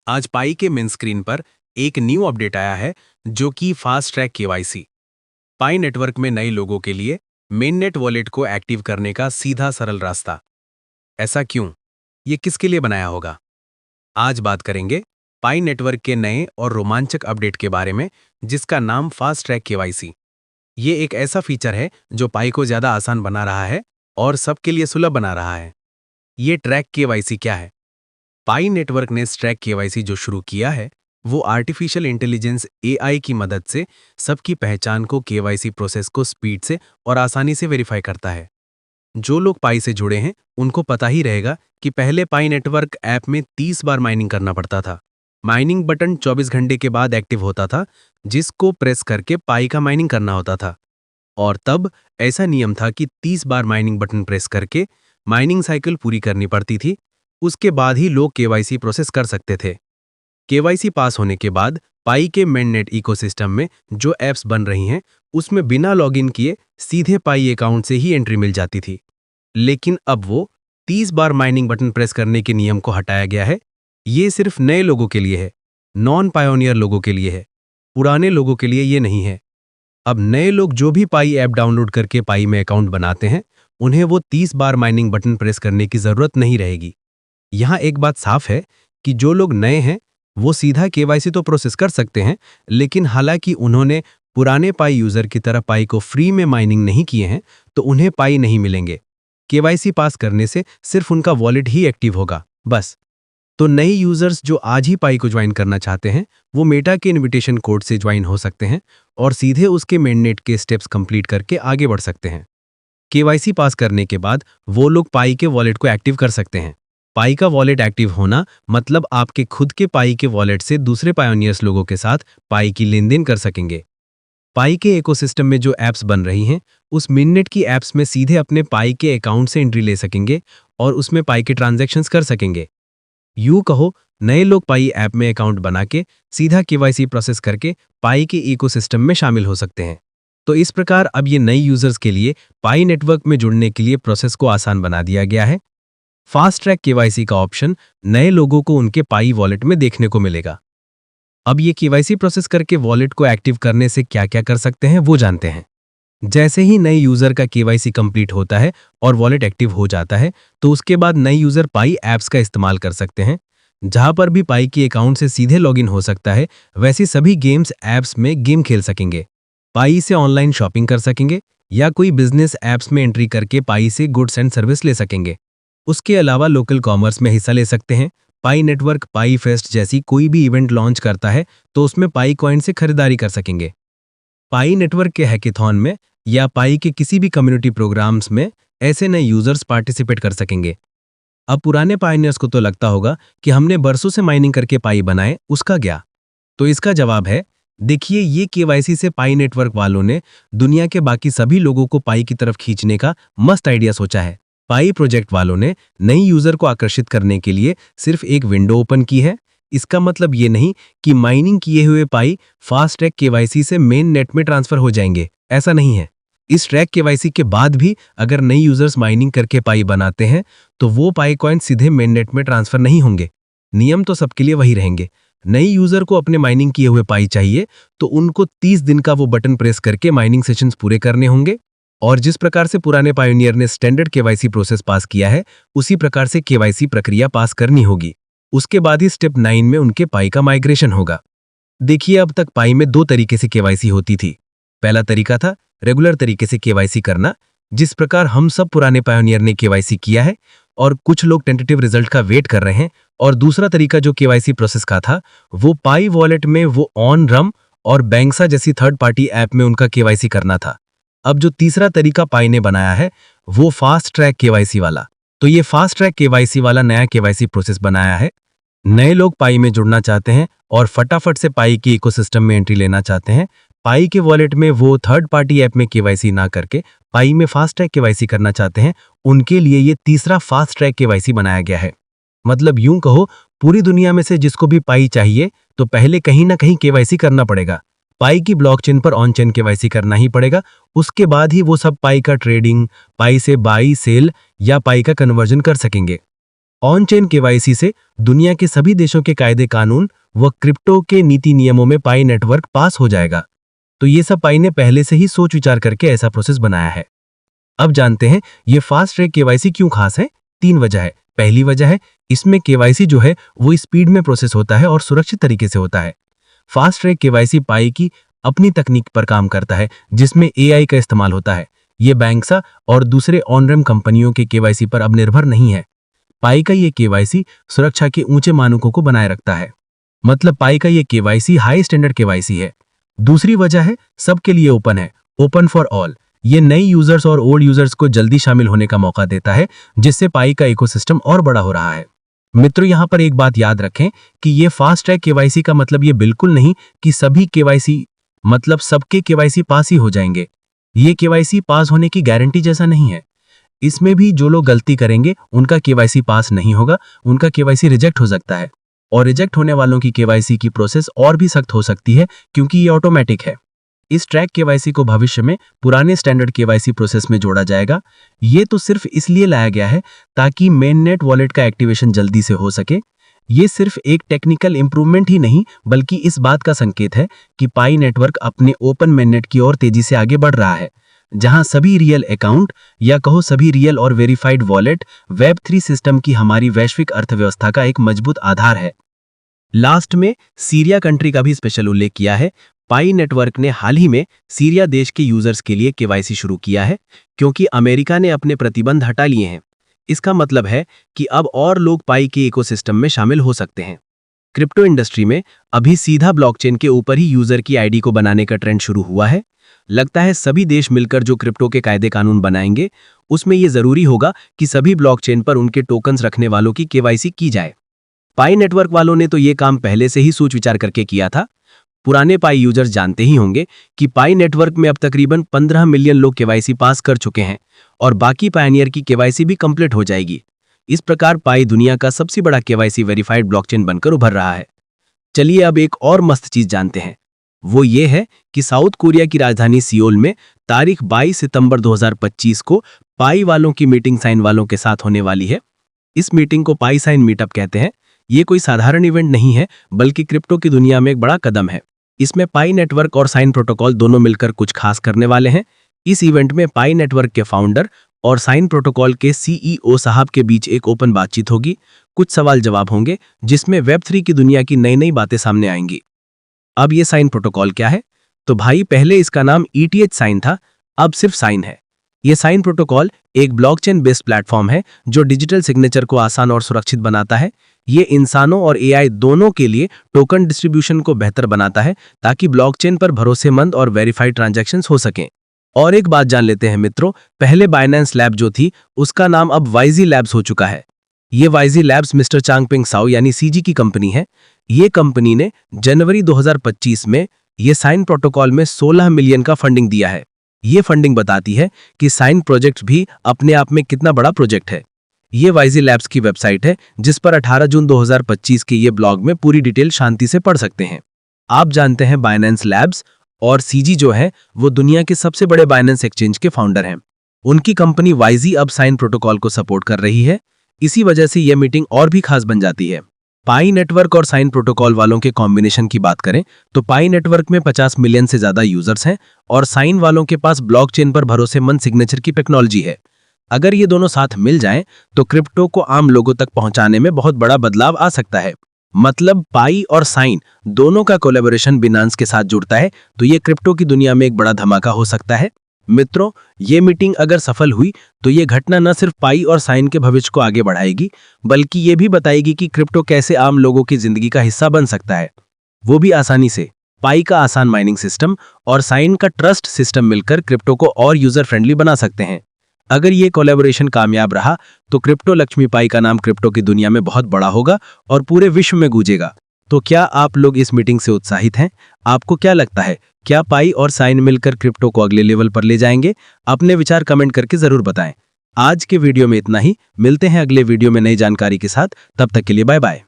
आज पाई के main screen पर एक न्यू अपडेट आया है जो कि फास्ट ट्रैक केवाईसी। पाई नेटवर्क में नए लोगों के लिए मेन नेट वॉलेट को एक्टिव करने का सीधा सरल रास्ता। ऐसा क्यों? ये किसके लिए बनाया होगा? आज बात करेंगे पाई नेटवर्क के नए और रोमांचक अपडेट के बारे में, जिसका नाम फास्ट ट्रैक केवाईसी। ये एक ऐसा फीचर है जो पाई को ज्यादा आसान बना रहा है और सबके लिए सुलभ बना रहा है। ये ट्रैक केवाईसी क्या है? पाई नेटवर्क ने ट्रैक केवाईसी जो शुरू किया है वो आर्टिफिशियल इंटेलिजेंस एआई की मदद से सबकी पहचान को केवाईसी प्रोसेस को स्पीड से और आसानी से वेरीफाई करता है। जो लोग पाई से जुड़े हैं उनको पता ही रहेगा कि पहले पाई नेटवर्क ऐप में 30 बार माइनिंग करना पड़ता था। माइनिंग बटन 24 घंटे के बाद एक्टिव होता था, जिसको प्रेस करके पाई का माइनिंग करना होता था। और तब ऐसा नियम था कि 30 बार माइनिंग बटन प्रेस करके माइनिंग साइकिल पूरी करनी पड़ती थी। उसके बाद ही लोग केवाईसी प्रोसेस कर सकते थे। केवाईसी पास होने के बाद पाई के मेननेट इकोसिस्टम में जो ऐप्स बन रही हैं उसमें बिना लॉगिन किए सीधे पाई अकाउंट से ही एंट्री मिल जाती थी। लेकिन अब वो 30 बार माइनिंग बटन प्रेस करने के नियम को हटाया गया है। ये सिर्फ नए लोगों के लिए है, नॉन पायोनियर लोगों के लिए है। पुराने लोगों के लिए ये नहीं है। अब नए लोग जो भी पाई ऐप डाउनलोड करके पाई में अकाउंट बनाते हैं उन्हें वो 30 बार माइनिंग बटन प्रेस करने की जरूरत नहीं रहेगी। यहाँ एक बात साफ है कि जो लोग नए हैं वो सीधा केवाईसी तो प्रोसेस कर सकते हैं, लेकिन हालांकि उन्होंने पुराने पाई यूजर की तरह पाई को फ्री में माइनिंग नहीं किए हैं तो उन्हें पाई नहीं मिलेंगे। केवाईसी पास करने से सिर्फ उनका वॉलेट ही एक्टिव होगा, बस। तो नए यूजर्स जो आज ही पाई को ज्वाइन करना चाहते हैं वो मेटा के इनविटेशन कोड से ज्वाइन हो सकते हैं और सीधे उसके मेननेट के स्टेप्स कंप्लीट करके आगे बढ़ सकते हैं। केवाईसी पास करने के बाद वो लोग पाई के वॉलेट को एक्टिव कर सकते हैं। पाई का वॉलेट एक्टिव होना मतलब आपके खुद के पाई के वॉलेट से दूसरे पायोनियर्स लोगों के साथ पाई की लेनदेन कर सकेंगे। पाई के इकोसिस्टम में जो ऐप्स बन रही हैं उस मिननेट की ऐप्स में सीधे अपने पाई के अकाउंट से एंट्री ले सकेंगे और उसमें पाई के ट्रांजैक्शंस कर सकेंगे। यूं कहो, नए लोग पाई ऐप में अकाउंट बना के सीधा केवाईसी प्रोसेस करके पाई के इकोसिस्टम में शामिल हो सकते हैं। तो इस प्रकार अब ये नए यूजर्स के लिए पाई नेटवर्क में जुड़ने के लिए प्रोसेस को आसान बना दिया गया है। फास्ट ट्रैक केवाईसी का ऑप्शन नए लोगों को उनके पाई वॉलेट में देखने को मिलेगा। अब ये केवाईसी प्रोसेस करके वॉलेट को एक्टिव करने से क्या क्या कर सकते हैं वो जानते हैं। जैसे ही नए यूजर का केवाईसी कंप्लीट होता है और वॉलेट एक्टिव हो जाता है तो उसके बाद नए यूजर पाई ऐप्स का इस्तेमाल कर सकते हैं। जहां पर भी पाई के अकाउंट से सीधे लॉगिन हो सकता है वैसे सभी गेम्स ऐप्स में गेम खेल सकेंगे, पाई से ऑनलाइन शॉपिंग कर सकेंगे या कोई बिजनेस ऐप्स में एंट्री करके पाई से गुड्स एंड सर्विस ले सकेंगे। उसके अलावा लोकल कॉमर्स में हिस्सा ले सकते हैं। पाई नेटवर्क पाई फेस्ट जैसी कोई भी इवेंट लॉन्च करता है तो उसमें पाई कॉइन से खरीदारी कर सकेंगे। पाई नेटवर्क के हैकेथॉन में या पाई के किसी भी कम्युनिटी प्रोग्राम्स में ऐसे नए यूजर्स पार्टिसिपेट कर सकेंगे। अब पुराने पायनियर्स को तो लगता होगा कि हमने बरसों से माइनिंग करके पाई बनाए, उसका क्या? तो इसका जवाब है, देखिए, ये केवाईसी से पाई नेटवर्क वालों ने दुनिया के बाकी सभी लोगों को पाई की तरफ खींचने का मस्त आइडिया सोचा है। पाई प्रोजेक्ट वालों ने नई यूजर को आकर्षित करने के लिए सिर्फ एक विंडो ओपन की है। इसका मतलब ये नहीं कि माइनिंग किए हुए पाई फास्ट ट्रैक केवाईसी से मेन नेट में ट्रांसफर हो जाएंगे, ऐसा नहीं है। इस ट्रैक केवाईसी के बाद भी अगर नई यूजर्स माइनिंग करके पाई बनाते हैं तो वो पाई कॉइन सीधे मेन नेट में ट्रांसफर नहीं होंगे। नियम तो सबके लिए वही रहेंगे। नई यूजर को अपने माइनिंग किए हुए पाई चाहिए तो उनको 30 दिन का वो बटन प्रेस करके माइनिंग सेशंस पूरे करने होंगे और जिस प्रकार से पुराने पायोनियर ने स्टैंडर्ड केवाईसी प्रोसेस पास किया है उसी प्रकार से केवाईसी प्रक्रिया पास करनी होगी। उसके बाद ही स्टेप 9 में उनके पाई का माइग्रेशन होगा। देखिए, अब तक पाई में 2 तरीके से केवाईसी होती थी। पहला तरीका था रेगुलर तरीके से केवाईसी करना, जिस प्रकार हम सब पुराने पायोनियर ने केवाईसी किया है और कुछ लोग टेंटेटिव रिजल्ट का वेट कर रहे हैं। और दूसरा तरीका जो केवाईसी प्रोसेस का था वो पाई वॉलेट में वो ऑन रम और बैंक्सा जैसी थर्ड पार्टी ऐप में उनका केवाईसी करना था। अब जो तीसरा तरीका पाई ने बनाया है वो फास्ट ट्रैक केवाईसी वाला। तो ये फास्ट ट्रैक केवाईसी वाला नया केवाईसी प्रोसेस बनाया है। नए लोग पाई में जुड़ना चाहते हैं और फटाफट से पाई के इकोसिस्टम में एंट्री लेना चाहते हैं। पाई के वॉलेट में वो थर्ड पार्टी ऐप में केवाईसी ना करके पाई में फास्ट ट्रैक केवाईसी करना चाहते हैं, उनके लिए ये तीसरा फास्ट ट्रैक केवाईसी बनाया गया है। मतलब यूं कहो, पूरी दुनिया में से जिसको भी पाई चाहिए तो पहले कहीं ना कहीं केवाईसी करना पड़ेगा। पाई की ब्लॉकचेन पर ऑन चेन केवाईसी करना ही पड़ेगा। उसके बाद ही वो सब पाई का ट्रेडिंग, पाई से बाई सेल या पाई का कन्वर्जन कर सकेंगे। ऑन चेन केवाईसी से दुनिया के सभी देशों के कायदे कानून व क्रिप्टो के नीति नियमों में पाई नेटवर्क पास हो जाएगा। तो ये सब पाई ने पहले से ही सोच विचार करके ऐसा प्रोसेस बनाया है। अब जानते हैं ये फास्ट ट्रैक केवाईसी क्यों खास है। 3 वजह है। पहली वजह है इसमें केवाईसी जो है वो स्पीड में प्रोसेस होता है और सुरक्षित तरीके से होता है। फास्ट ट्रैक केवाईसी पाई की अपनी तकनीक पर काम करता है जिसमें एआई का इस्तेमाल होता है। ये बैंक्सा और दूसरे ऑन-रैम कंपनियों के केवाईसी पर अब निर्भर नहीं है। पाई का ये केवाईसी सुरक्षा के ऊंचे मानकों को बनाए रखता है। मतलब पाई का ये केवाईसी हाई स्टैंडर्ड केवाईसी है। दूसरी वजह है सबके लिए ओपन है, ओपन फॉर ऑल। ये नए यूजर्स और ओल्ड यूजर्स को जल्दी शामिल होने का मौका देता है जिससे पाई का इकोसिस्टम और बड़ा हो रहा है। मित्रों, यहाँ पर एक बात याद रखें कि ये फास्ट ट्रैक केवाईसी का मतलब ये बिल्कुल नहीं कि सभी केवाईसी मतलब सबके केवाईसी पास ही हो जाएंगे। ये केवाईसी पास होने की गारंटी जैसा नहीं है। इसमें भी जो लोग गलती करेंगे उनका केवाईसी पास नहीं होगा, उनका केवाईसी रिजेक्ट हो सकता है। और रिजेक्ट होने वालों की केवाईसी की प्रोसेस और भी सख्त हो सकती है क्योंकि ये ऑटोमेटिक है। इस ट्रैक केवाईसी को भविष्य में पुराने स्टैंडर्ड केवाईसी प्रोसेस में जोड़ा जाएगा। ये तो सिर्फ इसलिए लाया गया है ताकि मेननेट वॉलेट का एक्टिवेशन जल्दी से हो सके। ये सिर्फ एक टेक्निकल इंप्रूवमेंट ही नहीं बल्कि इस बात का संकेत है कि पाई नेटवर्क अपने ओपन मेननेट की ओर तेजी से आगे बढ़ रहा है, जहां सभी रियल अकाउंट या कहो सभी रियल और वेरीफाइड वॉलेट वेब3 सिस्टम की हमारी वैश्विक अर्थव्यवस्था का एक मजबूत आधार है। लास्ट में सीरिया कंट्री का भी स्पेशल उल्लेख किया है। पाई नेटवर्क ने हाल ही में सीरिया देश के यूजर्स के लिए केवाईसी शुरू किया है क्योंकि अमेरिका ने अपने प्रतिबंध हटा लिए हैं। इसका मतलब है कि अब और लोग पाई के इकोसिस्टम में शामिल हो सकते हैं। क्रिप्टो इंडस्ट्री में अभी सीधा ब्लॉकचेन के ऊपर ही यूजर की आईडी को बनाने का ट्रेंड शुरू हुआ है। लगता है सभी देश मिलकर जो क्रिप्टो के कायदे कानून बनाएंगे उसमें यह जरूरी होगा कि सभी ब्लॉकचेन पर उनके टोकन्स रखने वालों की केवाईसी की जाए। पाई नेटवर्क वालों ने तो ये काम पहले से ही सोच विचार करके किया था। पुराने पाई यूजर्स जानते ही होंगे कि पाई नेटवर्क में अब तकरीबन 15 मिलियन लोग केवाईसी पास कर चुके हैं और बाकी पायनियर की केवाईसी भी कंप्लीट हो जाएगी। इस प्रकार पाई दुनिया का सबसे बड़ा केवाईसी वेरीफाइड ब्लॉकचेन बनकर उभर रहा है। चलिए अब एक और मस्त चीज जानते हैं। वो ये है कि साउथ कोरिया की राजधानी सियोल में तारीख 22 सितंबर 2025 को पाई वालों की मीटिंग साइन वालों के साथ होने वाली है। इस मीटिंग को पाई साइन मीटअप कहते हैं। ये कोई साधारण इवेंट नहीं है बल्कि क्रिप्टो की दुनिया में एक बड़ा कदम है। इसमें पाई नेटवर्क और साइन प्रोटोकॉल दोनों मिलकर कुछ खास करने वाले हैं। इस इवेंट में पाई नेटवर्क के फाउंडर और साइन प्रोटोकॉल के सीईओ साहब के बीच एक ओपन बातचीत होगी। कुछ सवाल जवाब होंगे जिसमें वेब3 की दुनिया की नई नई बातें सामने आएंगी। अब ये साइन प्रोटोकॉल क्या है? तो भाई पहले इसका नाम ETH साइन था, अब सिर्फ साइन है। ये साइन प्रोटोकॉल एक ब्लॉकचेन बेस्ड प्लेटफॉर्म है जो डिजिटल सिग्नेचर को आसान और सुरक्षित बनाता है। ये इंसानों और AI दोनों के लिए टोकन डिस्ट्रीब्यूशन को बेहतर बनाता है ताकि ब्लॉकचेन पर भरोसेमंद और वेरीफाइड ट्रांजैक्शंस हो सकें। और एक बात जान लेते हैं मित्रों, पहले बाइनेंस लैब जो थी उसका नाम अब YZ लैब्स हो चुका है। ये YZ labs mister Changping Sao यानी CG की कंपनी है। ये कंपनी ने जनवरी 2025 में ये साइन प्रोटोकॉल में 16 मिलियन का फंडिंग दिया है। ये फंडिंग बताती है कि साइन प्रोजेक्ट भी अपने आप में कितना बड़ा प्रोजेक्ट है। ये YZ लैब्स की वेबसाइट है जिस पर 18 जून 2025 के ये ब्लॉग में पूरी डिटेल शांति से पढ़ सकते हैं। आप जानते हैं बाइनेंस लैब्स और CG जो है वो दुनिया के सबसे बड़े बाइनेंस एक्सचेंज के फाउंडर हैं। उनकी कंपनी YZ अब साइन प्रोटोकॉल को सपोर्ट कर रही है। इसी वजह से यह मीटिंग और भी खास बन जाती है। पाई नेटवर्क और साइन प्रोटोकॉल वालों के कॉम्बिनेशन की बात करें तो पाई नेटवर्क में 50 मिलियन से ज्यादा यूजर्स हैं और साइन वालों के पास ब्लॉकचेन पर भरोसेमंद सिग्नेचर की टेक्नोलॉजी है। अगर ये दोनों साथ मिल जाएं तो क्रिप्टो को आम लोगों तक पहुंचाने में बहुत बड़ा बदलाव आ सकता है। मतलब पाई और साइन दोनों का कोलैबोरेशन बिनांस के साथ जुड़ता है तो ये क्रिप्टो की दुनिया में एक बड़ा धमाका हो सकता है। मित्रों, ये मीटिंग अगर सफल हुई तो ये घटना न सिर्फ पाई और साइन के भविष्य को आगे बढ़ाएगी बल्कि ये भी बताएगी कि क्रिप्टो कैसे आम लोगों की जिंदगी का हिस्सा बन सकता है, वो भी आसानी से। पाई का आसान माइनिंग सिस्टम और साइन का ट्रस्ट सिस्टम मिलकर क्रिप्टो को और यूजर फ्रेंडली बना सकते हैं। अगर ये कोलैबोरेशन कामयाब रहा तो क्रिप्टो लक्ष्मी पाई का नाम क्रिप्टो की दुनिया में बहुत बड़ा होगा और पूरे विश्व में गूंजेगा। तो क्या आप लोग इस मीटिंग से उत्साहित हैं? आपको क्या लगता है, क्या पाई और साइन मिलकर क्रिप्टो को अगले लेवल पर ले जाएंगे? अपने विचार कमेंट करके जरूर बताएं। आज के वीडियो में इतना ही। मिलते हैं अगले वीडियो में नई जानकारी के साथ। तब तक के लिए बाय बाय।